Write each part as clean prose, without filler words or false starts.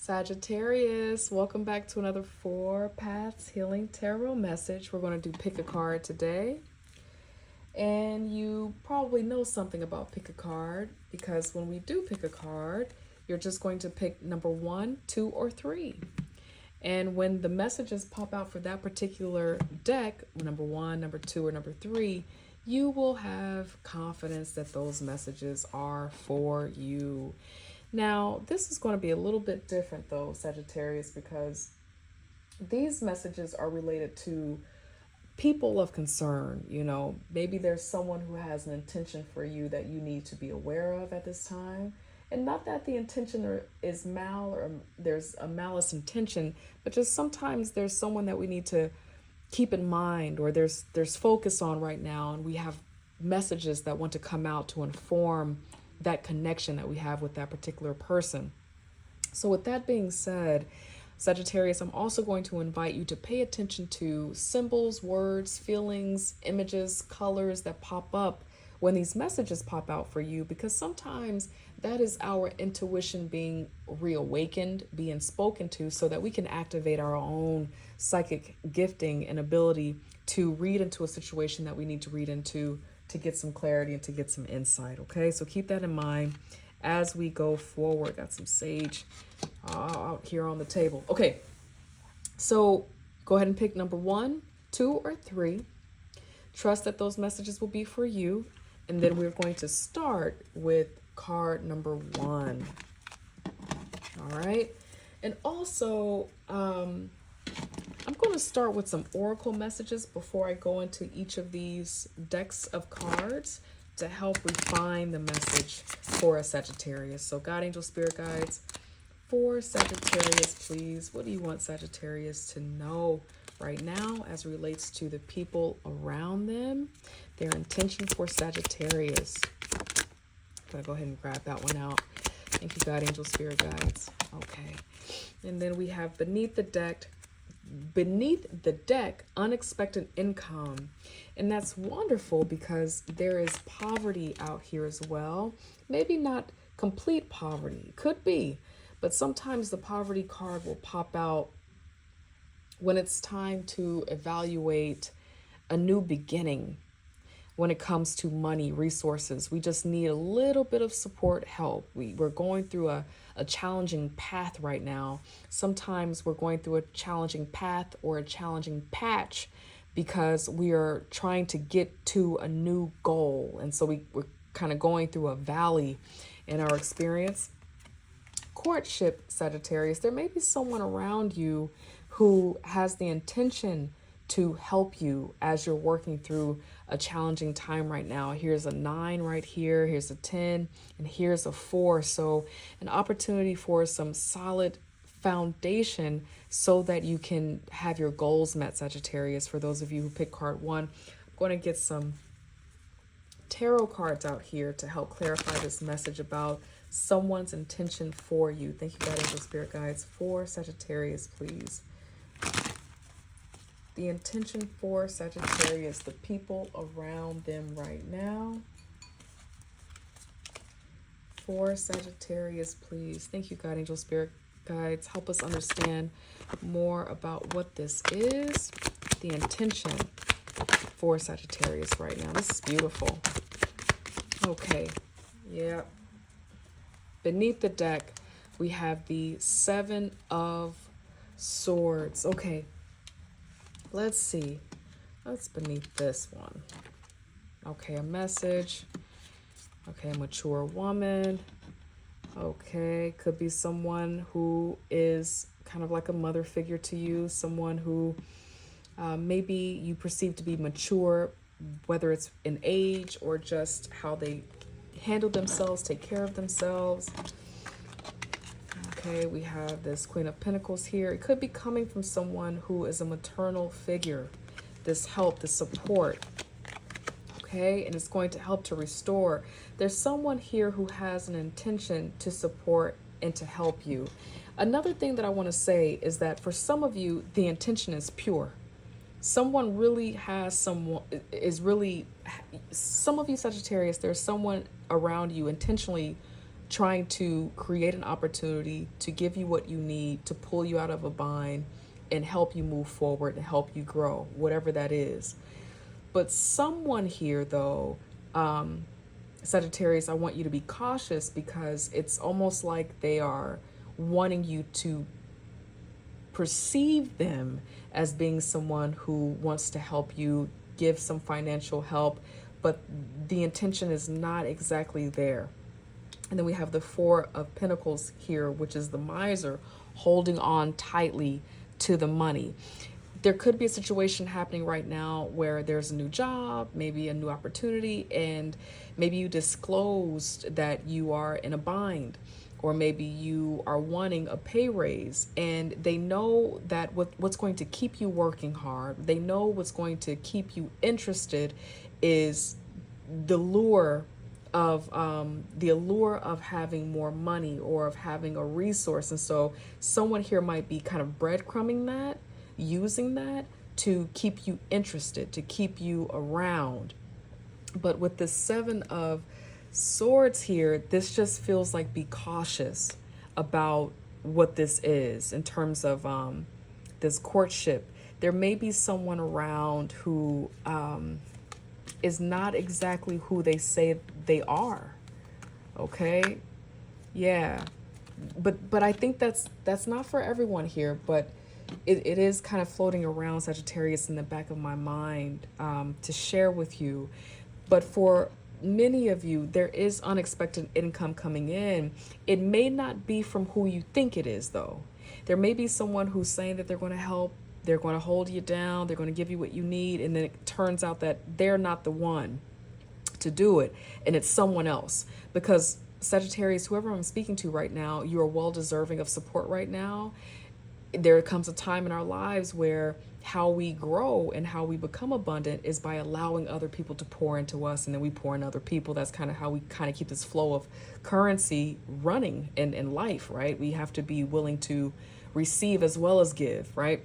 Sagittarius, welcome back to another Four Paths Healing Tarot message. We're going to do pick a card today. And you probably know something about pick a card because when we do pick a card, you're just going to pick number 1, 2, or 3. And when the messages pop out for that particular deck, number 1, number 2, or number 3, you will have confidence that those messages are for you. Now, this is going to be a little bit different though, Sagittarius, because these messages are related to people of concern. You know, maybe there's someone who has an intention for you that you need to be aware of at this time. And not that the intention is mal or there's a malice intention, but just sometimes there's someone that we need to keep in mind, or there's focus on right now, and we have messages that want to come out to inform that connection that we have with that particular person. So with that being said, Sagittarius, I'm also going to invite you to pay attention to symbols, words, feelings, images, colors that pop up when these messages pop out for you, because sometimes that is our intuition being reawakened, being spoken to, so that we can activate our own psychic gifting and ability to read into a situation that we need to read into to get some clarity and to get some insight. Okay, so keep that in mind as we go forward. Got some sage out here on the table. Okay, so go ahead and pick number 1, 2, or 3. Trust that those messages will be for you. And then we're going to start with card number 1. All right. And also, I'm going to start with some oracle messages before I go into each of these decks of cards to help refine the message for a Sagittarius. So God, angel, spirit guides for Sagittarius, please. What do you want Sagittarius to know right now as it relates to the people around them? Their intention for Sagittarius. I'm going to go ahead and grab that one out. Thank you, God, angel, spirit guides. Okay. And then we have beneath the deck, unexpected income. And that's wonderful because there is poverty out here as well. Maybe not complete poverty, could be, but sometimes the poverty card will pop out when it's time to evaluate a new beginning. When it comes to money, resources, we just need a little bit of support, help. We're going through a challenging path right now. Sometimes we're going through a challenging path or a challenging patch because we are trying to get to a new goal. And so we're kind of going through a valley in our experience. Courtship, Sagittarius, there may be someone around you who has the intention to help you as you're working through a challenging time right now. Here's a 9 right here, here's a 10, and here's a 4. So an opportunity for some solid foundation so that you can have your goals met, Sagittarius. For those of you who pick card 1, I'm going to get some tarot cards out here to help clarify this message about someone's intention for you. Thank you, God, angel, spirit guides for Sagittarius, please. The intention for Sagittarius, the people around them right now. For Sagittarius, please. Thank you, God, angel, spirit guides. Help us understand more about what this is. The intention for Sagittarius right now. This is beautiful. Okay. Yeah. Beneath the deck, we have the 7 of Swords. Okay. Let's see. What's beneath this one? Okay, a message. Okay, a mature woman. Okay, could be someone who is kind of like a mother figure to you. Someone who maybe you perceive to be mature, whether it's in age or just how they handle themselves, take care of themselves. Okay, we have this Queen of Pentacles here. It could be coming from someone who is a maternal figure. This help, this support. Okay, and it's going to help to restore. There's someone here who has an intention to support and to help you. Another thing that I want to say is that for some of you, the intention is pure. Someone really has some of you Sagittarius, there's someone around you intentionally trying to create an opportunity to give you what you need to pull you out of a bind and help you move forward and help you grow, whatever that is. But someone here, though, Sagittarius, I want you to be cautious because it's almost like they are wanting you to perceive them as being someone who wants to help you, give some financial help, but the intention is not exactly there. And then we have the Four of Pentacles here, which is the miser holding on tightly to the money. There could be a situation happening right now where there's a new job, maybe a new opportunity, and maybe you disclosed that you are in a bind, or maybe you are wanting a pay raise, and they know that what's going to keep you working hard, they know what's going to keep you interested is the lure of having more money or of having a resource. And so someone here might be kind of breadcrumbing that, using that to keep you interested, to keep you around. But with the Seven of Swords here, this just feels like be cautious about what this is in terms of this courtship. There may be someone around who is not exactly who they say they are. Okay? Yeah. But I think that's not for everyone here, but it is kind of floating around, Sagittarius, in the back of my mind to share with you. But for many of you, there is unexpected income coming in. It may not be from who you think it is, though. There may be someone who's saying that they're going to help, they're going to hold you down, they're going to give you what you need, and then it turns out that they're not the one to do it, and it's someone else. Because Sagittarius, whoever I'm speaking to right now, you are well deserving of support right now. There comes a time in our lives where how we grow and how we become abundant is by allowing other people to pour into us, and then we pour in other people. That's kind of how we kind of keep this flow of currency running in life, right? We have to be willing to receive as well as give, right?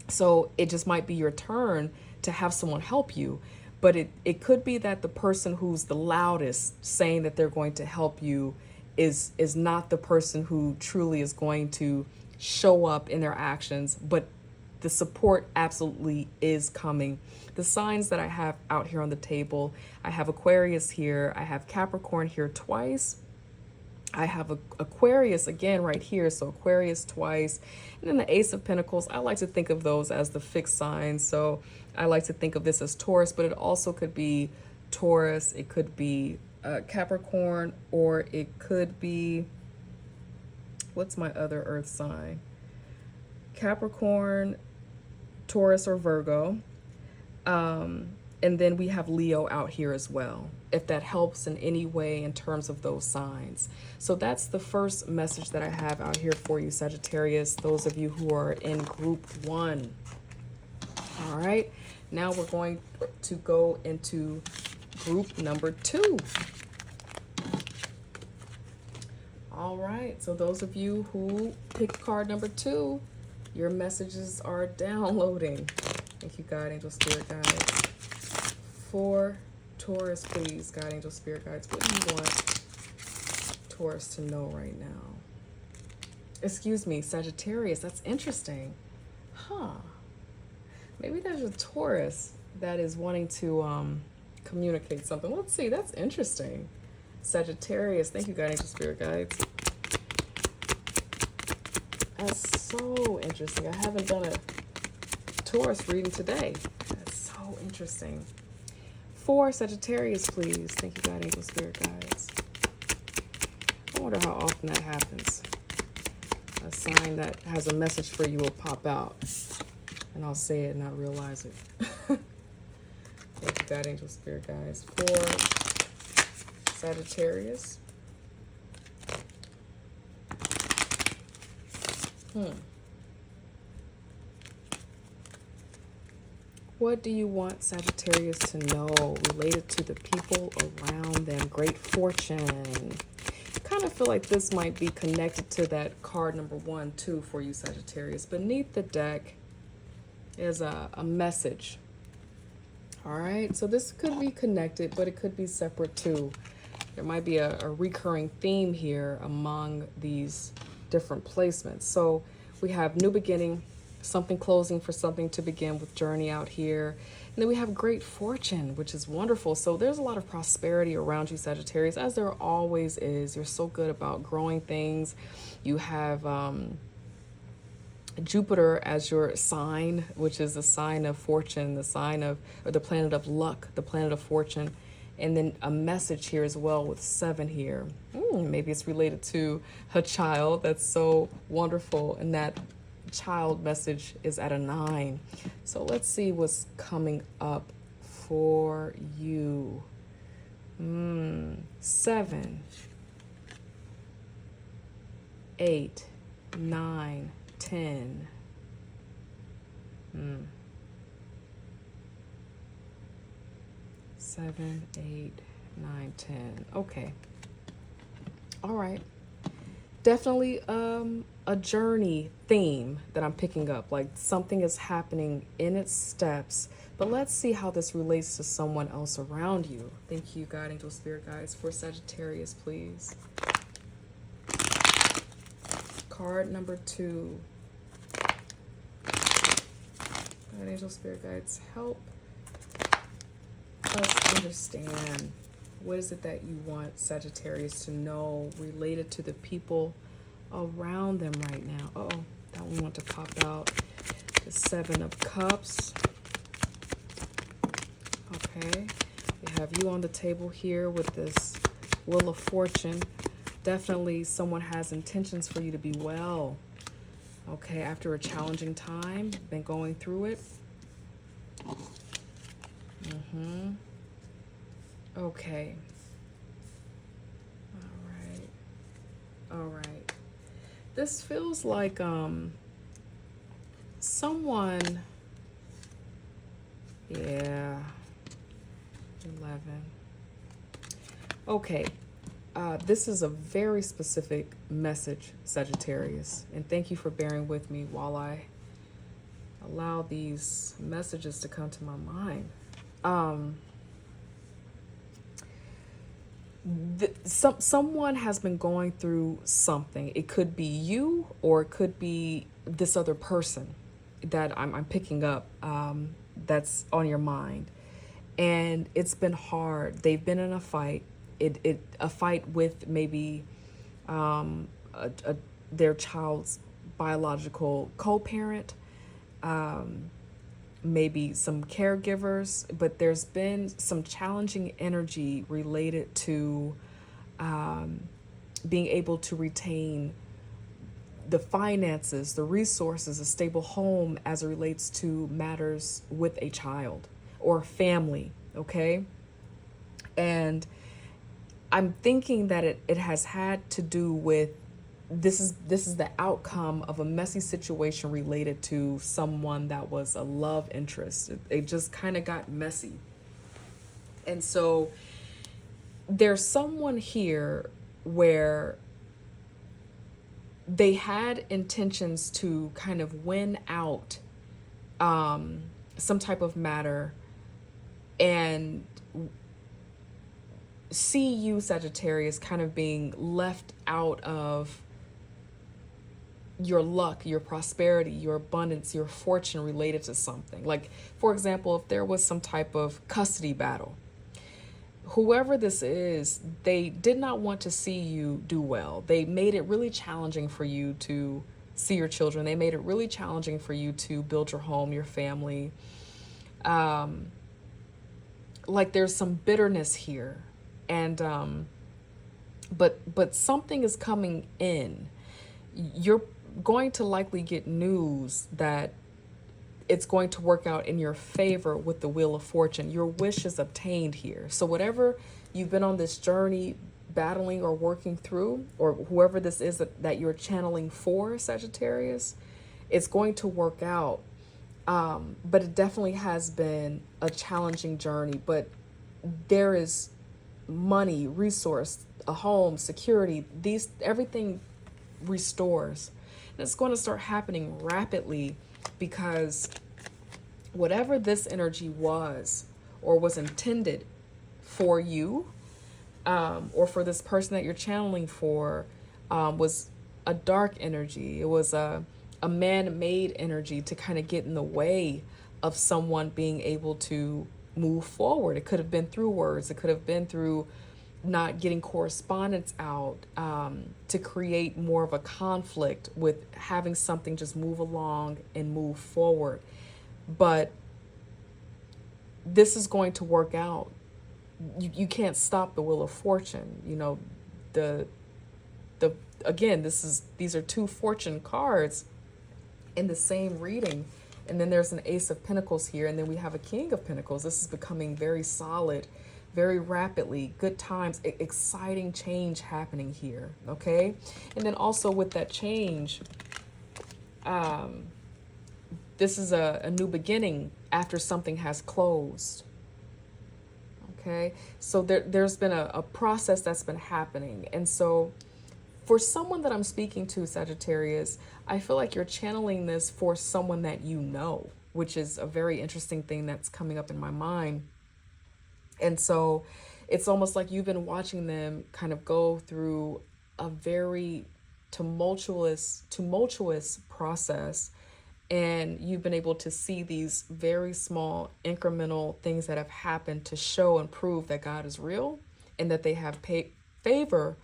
So it just might be your turn to have someone help you. But it could be that the person who's the loudest saying that they're going to help you is not the person who truly is going to show up in their actions, but the support absolutely is coming. The signs that I have out here on the table, I have Aquarius here, I have Capricorn here twice, I have Aquarius again right here, so Aquarius twice, and then the Ace of Pentacles. I like to think of those as the fixed signs, so I like to think of this as Taurus, but it also could be Taurus, it could be Capricorn, or it could be, what's my other earth sign? Capricorn, Taurus, or Virgo. And then we have Leo out here as well, if that helps in any way in terms of those signs. So that's the first message that I have out here for you, Sagittarius, those of you who are in group 1. All right, now we're going to go into group number 2. All right, so those of you who picked card number 2, your messages are downloading. Thank you, God, angel, spirit guides. For Taurus, please, God, angel, spirit guides, what do you want Taurus to know right now? Excuse me, Sagittarius, that's interesting. Huh. Maybe there's a Taurus that is wanting to communicate something. Let's see, that's interesting. Sagittarius, thank you, God, angel, spirit guides. That's so interesting. I haven't done a Taurus reading today. That's so interesting. For Sagittarius, please. Thank you, God, angel, spirit guides. I wonder how often that happens. A sign that has a message for you will pop out, and I'll say it and not realize it. Thank you, God, angel, spirit guides. For Sagittarius. What do you want Sagittarius to know related to the people around them? Great fortune. I kind of feel like this might be connected to that card number 1, too, for you, Sagittarius. Beneath the deck is a message. All right, so this could be connected, but it could be separate, too. There might be a recurring theme here among these different placements. So we have new beginning, something closing for something to begin with, journey out here. And then we have great fortune, which is wonderful. So there's a lot of prosperity around you, Sagittarius, as there always is. You're so good about growing things. You have Jupiter as your sign, which is the sign of fortune, the sign of, or the planet of luck, the planet of fortune. And then a message here as well with 7 here. Maybe it's related to a child. That's so wonderful. And that child message is at a 9. So let's see what's coming up for you. 7, 8, 9, 10. 7, 8, 9, 10. Okay. All right. Definitely a journey theme that I'm picking up. Like something is happening in its steps. But let's see how this relates to someone else around you. Thank you, God, angel, spirit guides, for Sagittarius, please. Card number 2. God, angel, spirit guides, help us understand what is it that you want Sagittarius to know related to the people around them right now. Uh-oh, that one want to pop out. The 7 of Cups. Okay, we have you on the table here with this Wheel of Fortune. Definitely someone has intentions for you to be well. Okay, after a challenging time, been going through it. Okay. All right. This feels like someone, yeah, 11. Okay. This is a very specific message, Sagittarius, and thank you for bearing with me while I allow these messages to come to my mind. Someone has been going through something. It could be you, or it could be this other person that I'm picking up, that's on your mind, and it's been hard. They've been in a fight. A fight with maybe their child's biological co-parent, maybe some caregivers, but there's been some challenging energy related to being able to retain the finances, the resources, a stable home as it relates to matters with a child or family, okay? And I'm thinking that it has had to do with this is the outcome of a messy situation related to someone that was a love interest. It just kind of got messy. And so there's someone here where they had intentions to kind of win out some type of matter and see you, Sagittarius, kind of being left out of your luck, your prosperity, your abundance, your fortune related to something. Like, for example, if there was some type of custody battle, whoever this is, they did not want to see you do well. They made it really challenging for you to see your children. They made it really challenging for you to build your home, your family. Like there's some bitterness here. And but something is coming in. You're going to likely get news that it's going to work out in your favor with the Wheel of Fortune. Your wish is obtained here. So whatever you've been on this journey battling or working through, or whoever this is that you're channeling for, Sagittarius, it's going to work out. But it definitely has been a challenging journey. But there is money, resource, a home, security, everything restores. And it's going to start happening rapidly because whatever this energy was or was intended for you, or for this person that you're channeling for, was a dark energy. It was a man-made energy to kind of get in the way of someone being able to move forward. It could have been through words. It could have been through not getting correspondence out, to create more of a conflict with having something just move along and move forward. But this is going to work out. You can't stop the wheel of fortune. You know, the again, these are two fortune cards in the same reading. And then there's an Ace of Pentacles here, and then we have a King of Pentacles. This is becoming very solid, very rapidly, good times, exciting change happening here, okay? And then also with that change, this is a new beginning after something has closed, okay? So there's been a process that's been happening. And so for someone that I'm speaking to, Sagittarius, I feel like you're channeling this for someone that you know, which is a very interesting thing that's coming up in my mind. And so it's almost like you've been watching them kind of go through a very tumultuous process. And you've been able to see these very small incremental things that have happened to show and prove that God is real and that they have favor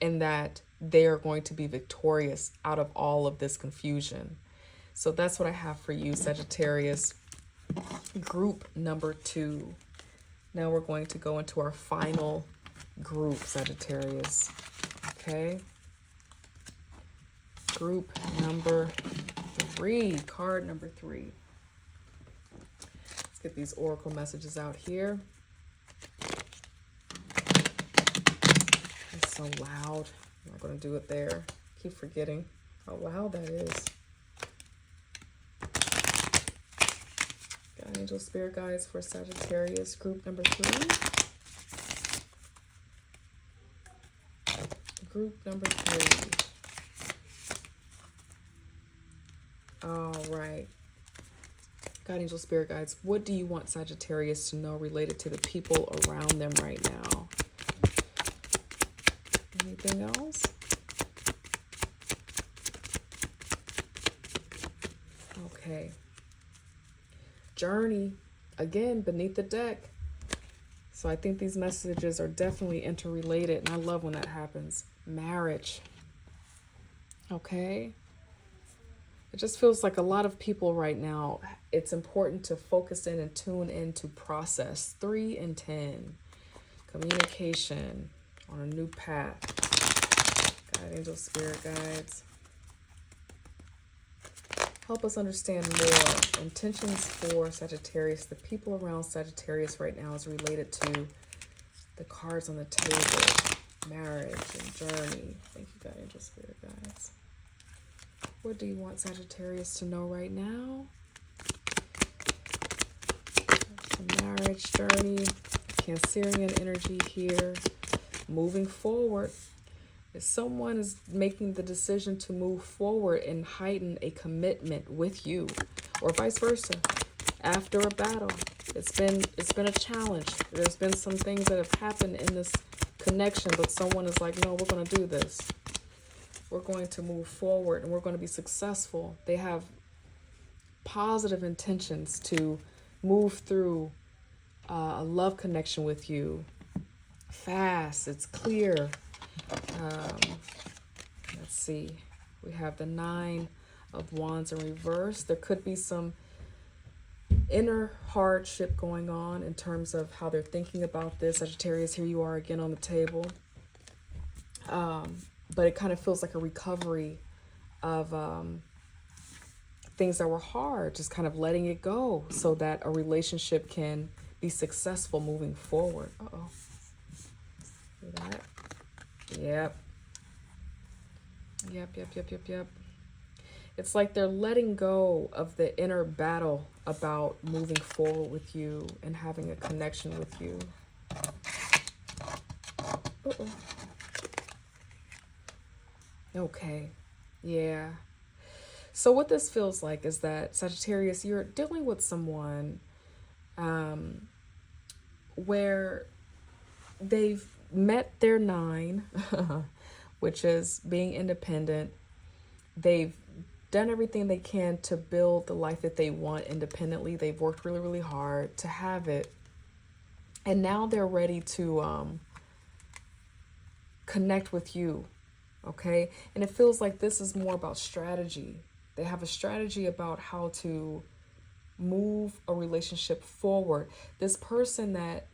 and that they are going to be victorious out of all of this confusion. So that's what I have for you, Sagittarius. Group number 2. Now we're going to go into our final group, Sagittarius. Okay. Group number 3, card number 3. Let's get these oracle messages out here. It's so loud. I'm not going to do it there. Keep forgetting how loud that is. Got angel spirit guides for Sagittarius, group number 3. Group number 3. All right. God, angel spirit guides, what do you want Sagittarius to know related to the people around them right now? Anything else? Okay. Journey, again, beneath the deck. So I think these messages are definitely interrelated, and I love when that happens. Marriage. Okay. It just feels like a lot of people right now, it's important to focus in and tune in to process. 3 and 10. Communication on a new path. God, angel, spirit guides. Help us understand more. Intentions for Sagittarius. The people around Sagittarius right now is related to the cards on the table. Marriage and journey. Thank you, God, angel, spirit guides. What do you want Sagittarius to know right now? The marriage journey, Cancerian energy here, moving forward. If someone is making the decision to move forward and heighten a commitment with you, or vice versa, after a battle, it's been a challenge. There's been some things that have happened in this connection, but someone is like, no, we're going to do this. We're going to move forward and we're going to be successful. They have positive intentions to move through a love connection with you. Fast, it's clear. Let's see. We have the 9 of Wands in reverse. There could be some inner hardship going on in terms of how they're thinking about this. Sagittarius, here you are again on the table. But it kind of feels like a recovery of things that were hard, just kind of letting it go so that a relationship can be successful moving forward. Uh-oh. See that? Yep. Yep. It's like they're letting go of the inner battle about moving forward with you and having a connection with you. Uh-oh. Okay, yeah. So what this feels like is that, Sagittarius, you're dealing with someone where they've met their 9, which is being independent. They've done everything they can to build the life that they want independently. They've worked really, really hard to have it. And now they're ready to connect with you. Okay. And it feels like this is more about strategy. They have a strategy about how to move a relationship forward. This person that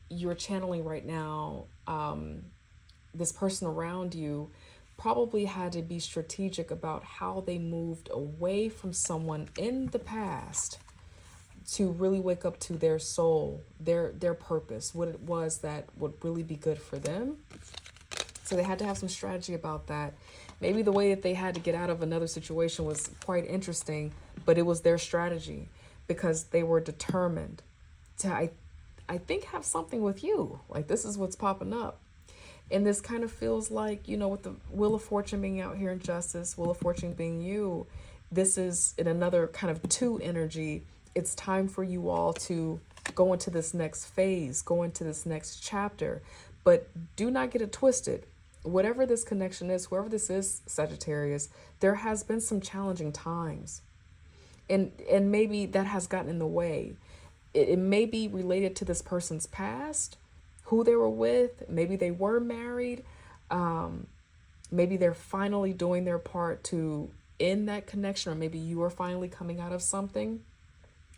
you're channeling right now, this person around you, probably had to be strategic about how they moved away from someone in the past to really wake up to their soul, their purpose, what it was that would really be good for them. So they had to have some strategy about that. Maybe the way that they had to get out of another situation was quite interesting, but it was their strategy because they were determined to, I think, have something with you. Like, this is what's popping up. And this kind of feels like, with the Wheel of Fortune being out here in Justice, Wheel of Fortune being you, this is in another kind of 2 energy. It's time for you all to go into this next phase, go into this next chapter. But do not get it twisted. Whatever this connection is, whoever this is, Sagittarius, there has been some challenging times. And maybe that has gotten in the way. It may be related to this person's past, who they were with. Maybe they were married. Maybe they're finally doing their part to end that connection, or maybe you are finally coming out of something.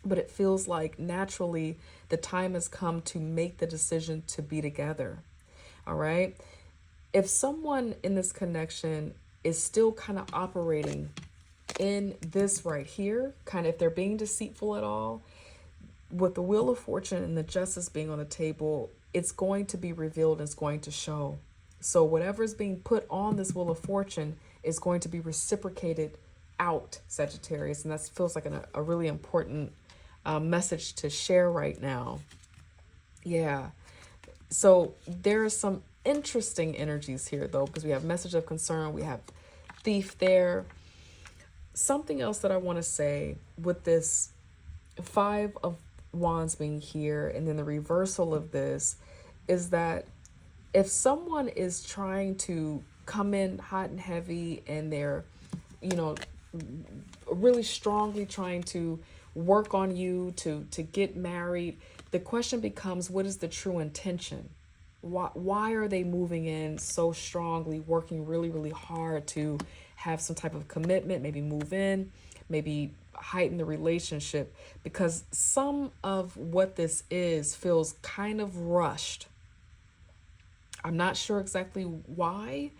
But it feels like naturally the time has come to make the decision to be together. All right. If someone in this connection is still kind of operating in this right here, kind of if they're being deceitful at all, with the Wheel of Fortune and the Justice being on the table, it's going to be revealed, it's going to show. So whatever is being put on this Wheel of Fortune is going to be reciprocated out, Sagittarius. And that feels like a really important message to share right now. Yeah. So there are some interesting energies here, though, because we have message of concern, we have thief there. Something else that I want to say with this 5 of Wands being here and then the reversal of this is that if someone is trying to come in hot and heavy and they're, really strongly trying to work on you to get married, the question becomes, what is the true intention? Why are they moving in so strongly, working really, really hard to have some type of commitment, maybe move in, maybe heighten the relationship? Because some of what this is feels kind of rushed. I'm not sure exactly why,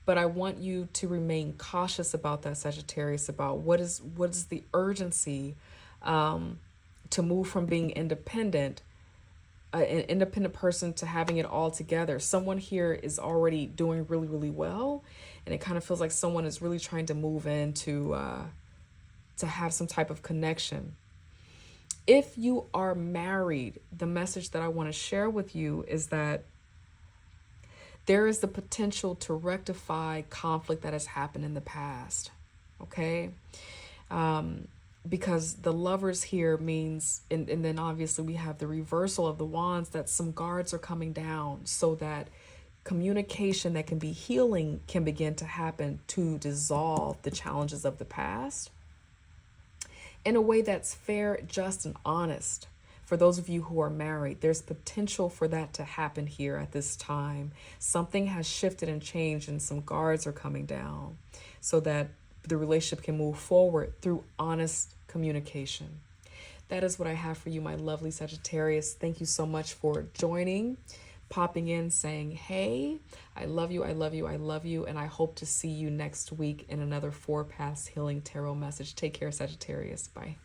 but I want you to remain cautious about that, Sagittarius, about what is the urgency to move from being independent, an independent person, to having it all together. Someone here is already doing really, really well, and it kind of feels like someone is really trying to move in to have some type of connection. If you are married, the message that I want to share with you is that there is the potential to rectify conflict that has happened in the past. Okay? Because the Lovers here means, and then obviously we have the reversal of the Wands, that some guards are coming down so that communication that can be healing can begin to happen to dissolve the challenges of the past in a way that's fair, just, and honest. For those of you who are married, there's potential for that to happen here at this time. Something has shifted and changed and some guards are coming down so that the relationship can move forward through honest communication. That is what I have for you, my lovely Sagittarius. Thank you so much for joining, popping in, saying, hey, I love you, I love you, I love you. And I hope to see you next week in another 4 Paths Healing Tarot message. Take care, Sagittarius. Bye.